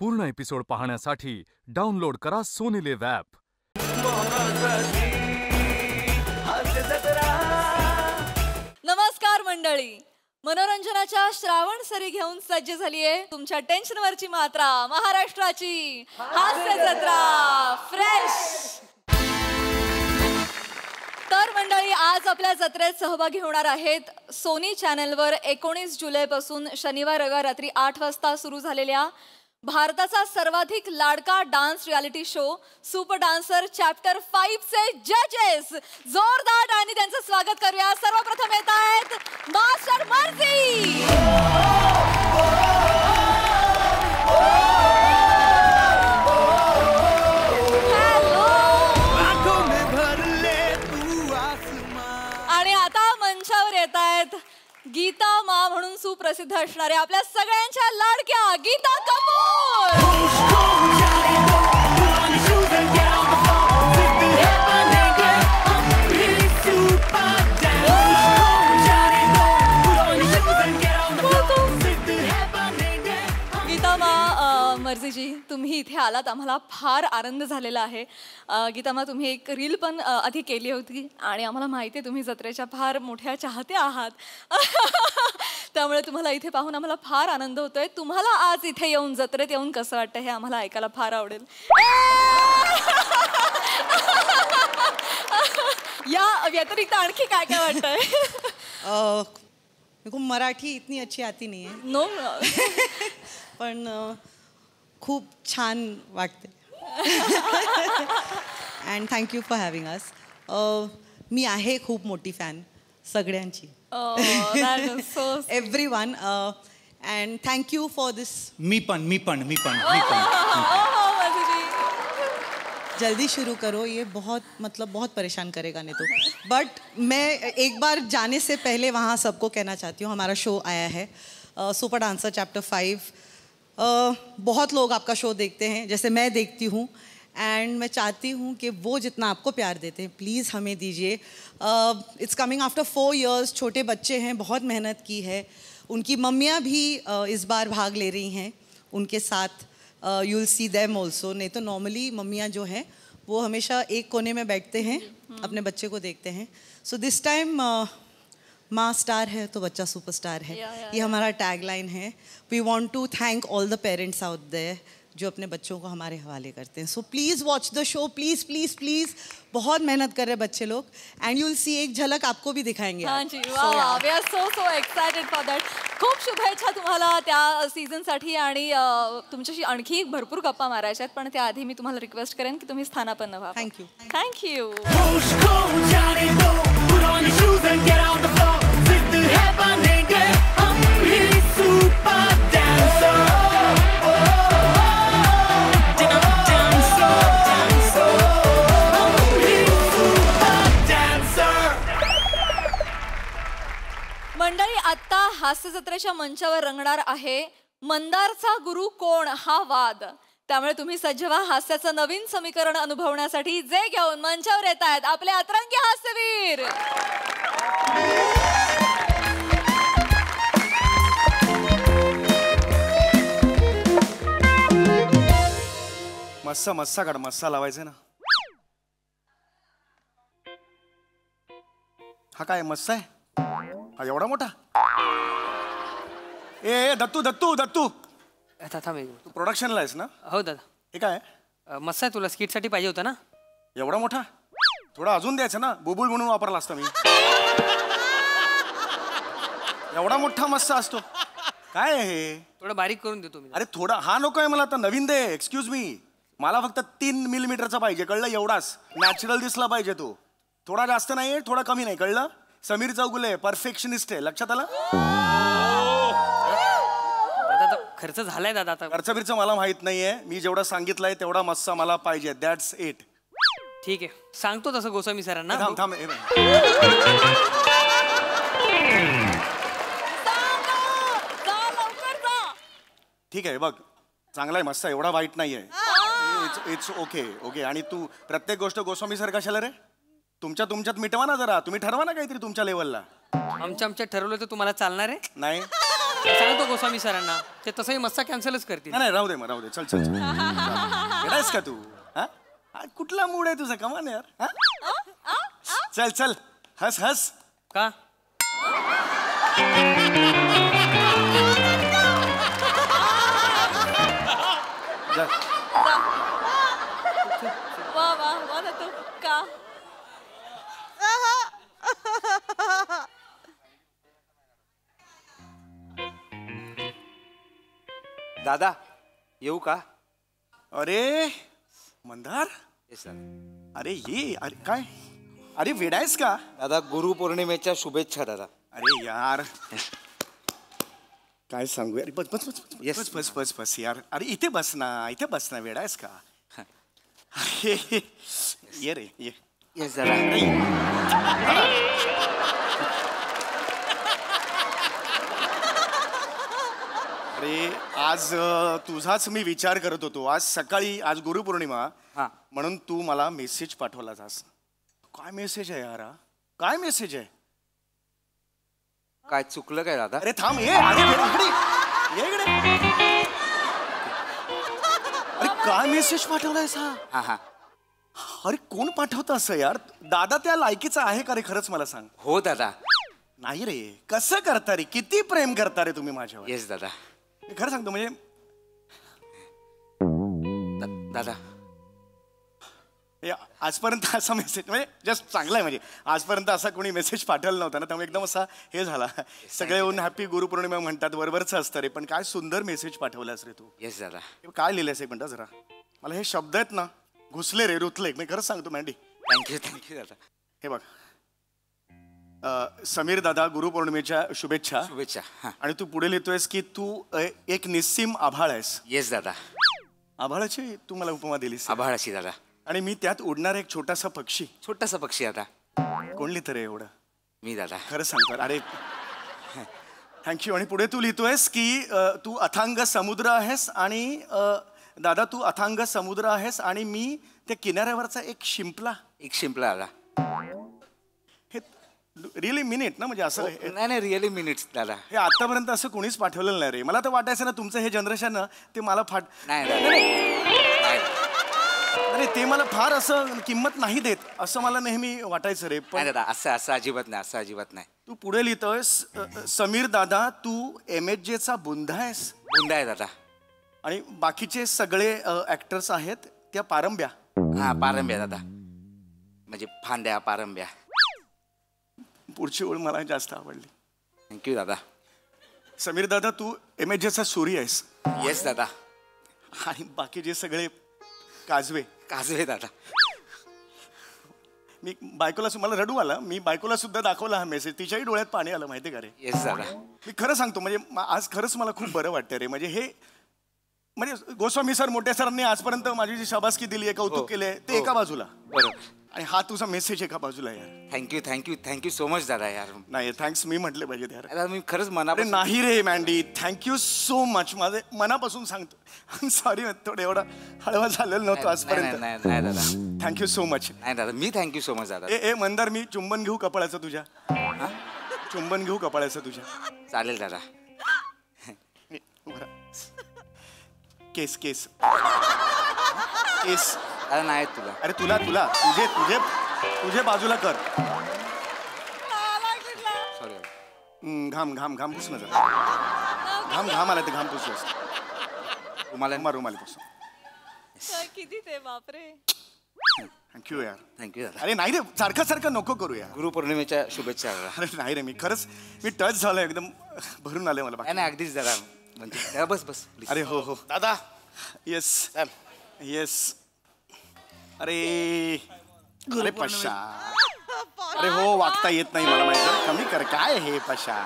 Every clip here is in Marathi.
पूर्ण एपिसोड पाहण्यासाठी डाउनलोड करा सोनी लिव्ह ॲप. नमस्कार मंडळी, मनोरंजनाच्या श्रावण सरी घेऊन सज्ज झालीये तुमच्या टेन्शनवरची मात्रा, महाराष्ट्राची हास्य जत्रा फ्रेश. तर मंडळी, आज आपल्या जत्रेत सहभागी होणार आहेत सोनी चॅनलवर 19 जुलैपासून शनिवार रविवार रात्री 8 वाजता सुरू झालेल्या भारताचा सर्वाधिक लाडका dance reality show super dancer chapter 5 चे जजेस. जोरदार आणि त्यांचं स्वागत करूया. सर्वप्रथम येत आहेत मास्टर मर्जी. आणि आता मंचावर येत आहेत गीता मा म्हणून सुप्रसिद्ध असणारे आपल्या सगळ्यांच्या लाडक्या गीता कपूर. गीता मा, मर्जीजी, तुम्ही इथे आलात, आम्हाला फार आनंद झालेला आहे. गीता मा, तुम्ही एक रील पण आधी केली होती आणि आम्हाला माहिती आहे तुम्ही जत्रेच्या फार मोठ्या चाहत्या आहात. त्यामुळे तुम्हाला इथे पाहून आम्हाला फार आनंद होतोय. तुम्हाला आज इथे येऊन, जत्रेत येऊन कसं वाटतं हे आम्हाला ऐकायला फार आवडेल. या व्यतिरिक्त आणखी काय काय वाटतंय? मेरे को मराठी इतनी अच्छी आती नहीं है. नो. पण खूप छान वाटते. अँड थँक्यू फॉर हॅव्हिंग अस. मी आहे खूप मोठी फॅन सगळ्यांची. एव्हरीवन. अँड थँक्यू फॉर दिस. मी पण जल्दी शुरू करो, ये बहुत परेशान करेगा नहीं तो. बट मैं एक बार जाने से पहले वहाँ सबको कहना चाहती हूँ, हमारा शो आया है सुपर डांसर चैप्टर 5. बहुत लोग आपका शो देखते हैं, जैसे मैं देखती हूँ. एंड मैं चाहती हूँ कि वो जितना आपको प्यार देते हैं प्लीज़ हमें दीजिए. It's coming after 4 years. छोटे बच्चे हैं, बहुत मेहनत की है. उनकी मम्मियाँ भी इस बार भाग ले रही हैं उनके साथ. You will see them also. नहीं तो नॉर्मली मम्मियाँ जो हैं वो हमेशा एक कोने में बैठते हैं, अपने बच्चे को देखते हैं. सो दिस टाइम माँ स्टार है तो बच्चा सुपरस्टार है. ये हमारा टैगलाइन है. We want to thank all the parents out there जो अपने बच्चों को हमारे हवाले करते हैं. So please watch the show, please please please. बहुत मेहनत कर रहे बच्चे लोग. एंड यू विल सी, एक झलक आपको भी दिखाएंगे. हाँ जी, वाह, we are so excited for that. खूप शुभेच्छा तुम्हाला त्या सीझनसाठी. आणि तुमच्याशी आणखी भरपूर गप्पा मारायच्या आहेत, पण त्याआधी मी तुम्हाला रिक्वेस्ट करेन की तुम्ही स्थानापन्न व्हा. थँक्यू. थँक्यू. मंडळी, आता हास्य जत्रेच्या मंचावर रंगणार आहे मंदारचा गुरु कोण हा वाद. त्यामुळे तुम्ही सज्ज व्हा हास्याचं नवीन समीकरण अनुभवण्यासाठी, जे घेऊन मंचावर येत आहेत आपले अतरंगी हास्यवीर. मस्सा काढ, मस्सा लावायचा ना. हा काय मस्सा आहे? हा एवढा मोठा? ए दत्तू दत्तू दत्तू, तू प्रोडक्शनला आहेस ना? हो दादा. हे काय मस्त आहे, तुला स्किटसाठी पाहिजे होता ना? एवढा मोठा? थोडा अजून द्यायचं ना, बुबुळ म्हणून वापरला असता मी. एवढा मोठा मस्सा असतो? काय आहे हे? थोडं बारीक करून देतो मी. अरे थोडा हा नको आहे मला, आता नवीन दे. एक्सक्यूज मी, मला फक्त 3 मिलीमीटरचा पाहिजे, कळलं? एवढाच नॅचरल दिसला पाहिजे तो. थोडा जास्त नाही, थोडा कमी नाही, कळलं? समीर चौगुले परफेक्शनिस्ट आहे, लक्षात आलं? दादा खर्च झालाय दादा. आता खर्च बिर्च मला माहित नाहीये, मी जेवढं सांगितलंय तेवढा मस्सा मला पाहिजे. That's it. ठीक आहे, सांगतो तसं गोस्वामी सरांना. थांब थांब. ठीक आहे, बघ चांगला आहे मस्सा, एवढा वाईट नाहीये. It's okay okay. आणि तू प्रत्येक गोष्ट गोस्वामी सर कशाला रे? तुमच्यात मिटवा ना जरा, तुम्ही ठरवा ना काहीतरी तुमच्या लेवलला. आमच्यात ठरवलं तर तुम्हाला चालणार आहे? नाही सांगतो गोस्वामी सरांना ते तसंही मस्सा कॅन्सलच करतील. नाही राहू दे मग राहू दे चल चल येडायस का तू हा कुठला मूड आहे तुझा कमान यार हा चल चल हस हस का जा. वा वा वा ना तू का दादा येऊ का? अरे मंदार येस सर. अरे ये अरे काय अरे वेडायस का दादा गुरुपौर्णिमेच्या शुभेच्छा दादा. अरे यार काय सांगू यार बस बस बस Yes. बस बस बस बस यार अरे इथे बस ना वेडायस का अरे ये रे ये येस दादा. अरे आज तुझाच मी विचार करत होतो आज सकाळी आज गुरुपौर्णिमा हा. म्हणून तू मला मेसेज पाठवलास आज काय मेसेज आहे यार हा? काय मेसेज आहे काय चुकलं काय दादा? अरे थांब ये अरे ये इकडे अरे काय मेसेज पाठवलायस हा हा हा अरे कोण पाठवतं असं यार दादा त्या लायकीचा आहे का रे खरंच मला सांग हो दादा. नाही रे कसं करता रे किती प्रेम करता रे तुम्ही माझ्यावर येस दादा. मी खरं सांगतो म्हणजे दादा हे आजपर्यंत असा मेसेज म्हणजे जस्ट चांगला आहे म्हणजे आजपर्यंत असा कोणी मेसेज पाठवला नव्हता ना त्यामुळे एकदम असा हे झाला सगळे येऊन हॅपी गुरुपौर्णिमा म्हणतात बरोबरच असतं रे पण काय सुंदर मेसेज पाठवलास रे तू येस दादा. हे काय लिहिलंयस एक मिनटं जरा मला हे शब्द आहेत ना घुसले रे रुतले मी खरंच सांगतो मॅन्डी थँक्यू दादा. हे बघ समीर दादा गुरुपौर्णिमेच्या शुभेच्छा शुभेच्छा. हा आणि तू पुढे लिहितोयस की तू एक निस्सीम आभाळ आहेस येस दादा. आभाळाची तू मला उपमा दिलीस आभाळाशी दादा. आणि मी त्यात उडणारा एक छोटासा पक्षी छोटासा पक्षी दादा. कोण लिहितं रे एवढं मी दादा. खरं सांगतो अरे थँक्यू आणि पुढे तू लिहितोयस की तू अथांग समुद्र आहेस आणि दादा तू अथांग समुद्र आहेस आणि मी त्या किनाऱ्यावरचा एक शिंपला एक शिंपला दादा. हे रिअली मिनिट ना म्हणजे असं नाही नाही रिअली मिनिट्स दादा. हे आतापर्यंत असं कोणीच पाठवलेलं नाही रे मला तर वाटायचं ना तुमचं हे जनरेशन ना ते मला नाही दादा. नाही. अरे ते मला फार असं किंमत नाही देत असं मला नेहमी वाटायचं रे नाही पण दादा असं असं अजिबात नाही असं अजिबात नाही. तू पुढे लिहितोयस समीर दादा तू MHJ चा बुंदा आहेस बुंदा आहे दादा. आणि बाकीचे सगळे ऍक्टर्स आहेत त्या पारंब्या हा पारंब्या दादा म्हणजे फांद्या पारंब्या. पुढची ओळ मला जास्त आवडली थँक्यू दादा. समीर दादा तू MHJ चा सूर्य आहेस येस दादा. आणि बाकी जे सगळे काजवे काजवे दादा. मी बायकोला मला रडू आला मी बायकोला सुद्धा दाखवला हा मेसेज तिच्याही डोळ्यात पाणी आलं माहिती का रे येस दादा. मी खरं सांगतो म्हणजे आज खरंच मला खूप बरं वाटतं रे म्हणजे हे म्हणजे गोस्वामी सर मोठ्या सरांनी आजपर्यंत माझी जी शाबासकी दिली आहे कौतुक केले ते एका बाजूला बरोबर. आणि हा तुझा मेसेज एका बाजूला यार थँक्यू सो मच दादा यार. नाही थँक्स मी म्हटले पाहिजे यार दादा मी खरंच अरे मनापासून नाही रे मॅन्डी थँक्यू सो मच माझे मनापासून सांगतो सॉरी थोडं एवढा हळवा झालेलं नव्हतं नाही आजपर्यंत नाही नाही दादा. थँक्यू सो मच नाही दादा मी थँक्यू सो मच दादा. ए मंदार मी चुंबन घेऊ कपाळाचं तुझ्या चुंबन घेऊ कपाळाचं तुझ्या चालेल दादा. उभं राहा. केस केस केस दादा नाही तुला. अरे तुला तुला तुझे तुझे तुझे बाजूला कर सॉरी घाम घाम घाम पुस ना जरा घाम घाम आला ते घाम पुस तुम्हाला रुमाली पुस किती ते बापरे थँक्यू यार थँक्यू दादा. अरे नाही रे सारखं सारखं नको करू यार गुरुपौर्णिमेच्या शुभेच्छा दादा. अरे नाही रे मी खरंच मी टच झालो एकदम भरून आले मला नाही नाही अगदीच दादा म्हणजे दादा, बस बस please. अरे हो हो दादा येस येस अरे अरे पशा अरे हो वागता येत नाही मला माहिती कमी कर काय हे पशा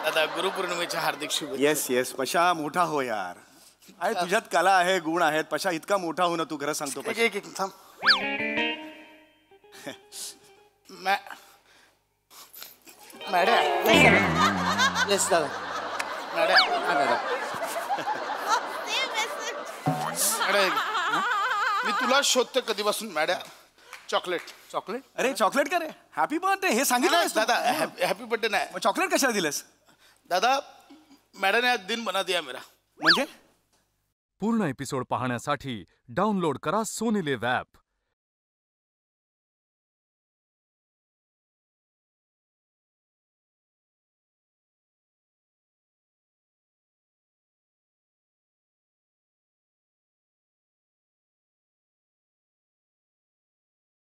दादा गुरुपौर्णिमेच्या हार्दिक शुभेच्छा. येस येस पशा मोठा हो यार अरे तुझ्यात कला आहे गुण आहेत पशा इतका मोठा हो ना तू खरं सांगतो एक पशा. एक एक थांब मॅडम येस दादा. मॅडम हा दादा. मॅडम मी तुला शोधते कधीपासून मॅडम चॉकलेट. चॉकलेट. अरे चॉकलेट का रे हॅपी बर्थडे हे सांगितलं दादा हॅपी बर्थडे नाही मग चॉकलेट कशाला दिलंस दादा मैडम ने आज दिन बना दिया मेरा. म्हणजे पूर्ण एपिसोड पाहण्यासाठी डाउनलोड करा सोनी लिव्ह ॲप.